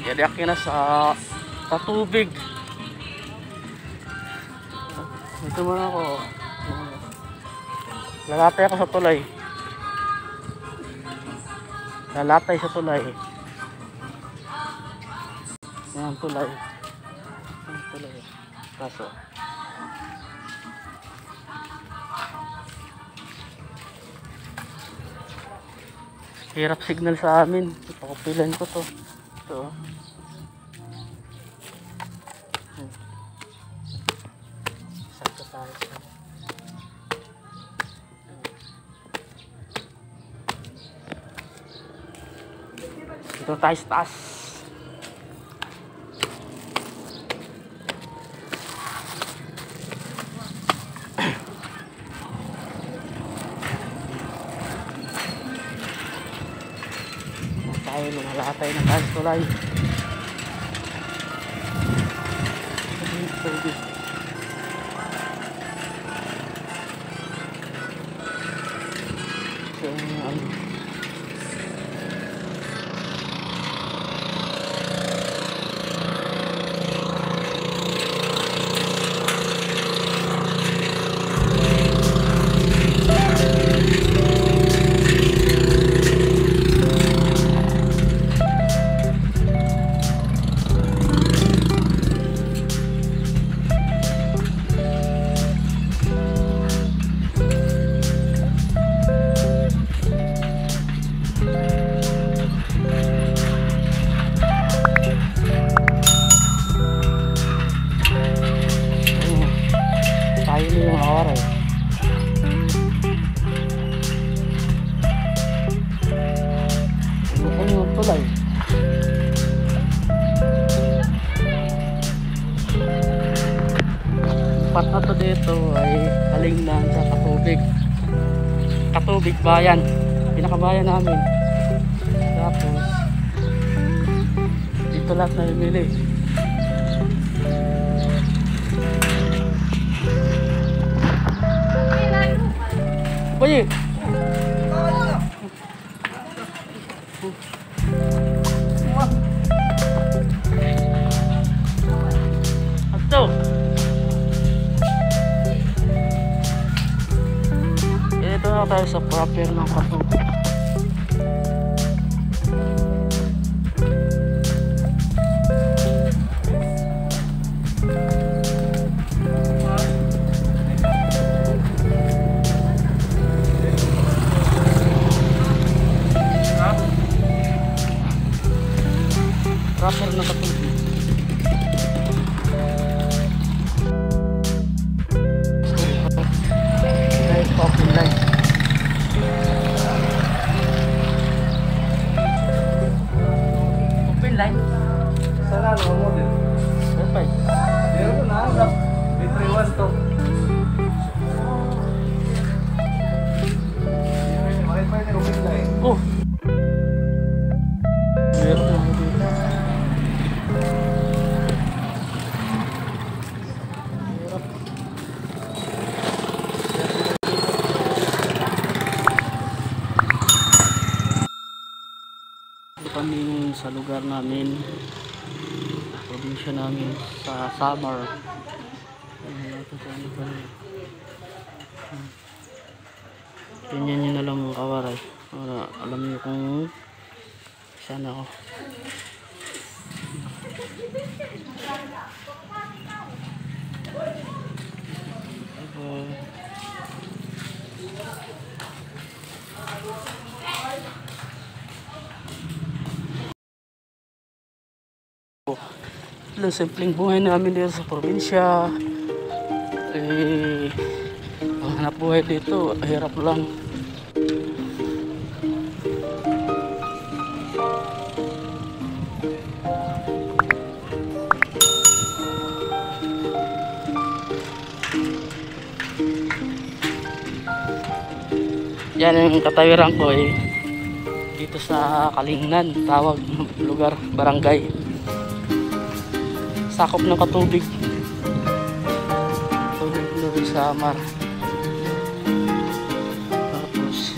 Yadiaki na sa tubig. Dito muna ako. Lalatay ako sa tulay. Lalatay sa tulay. Ayan tulay. Ayan tulay. Kaso hirap signal sa amin. Ipakupilan ko to. Ito. Sakto tayo. Ito tayo sa taas. Tayo lumalatay ng taas tulay. Tulay. Part na to dito ay Kalingnan sa Katubig. Katubig bayan. Pinakabayan namin. Tapos dito lahat na bibili. Boy. Ato. Ito na tayo sa proper ng Katubig. Proper na Katubig. Open line. Open line. Sana ano model? Open. Meron na ang B31 to. Wi-Fi na open line. Oh. Meron na dito. Kami sa lugar namin, probinsya namin sa Samar. Ganyan nyo na lang mga kawaray para alam nyo kung saan ako. Ang simpleng buhay namin dito sa probinsya. Ang hanap buhay dito, hirap lang. Yan ang katawiran ko dito sa Kalingnan, tawag lugar, barangay. Sakop ng Katubig. Tubig na Samar. Tapos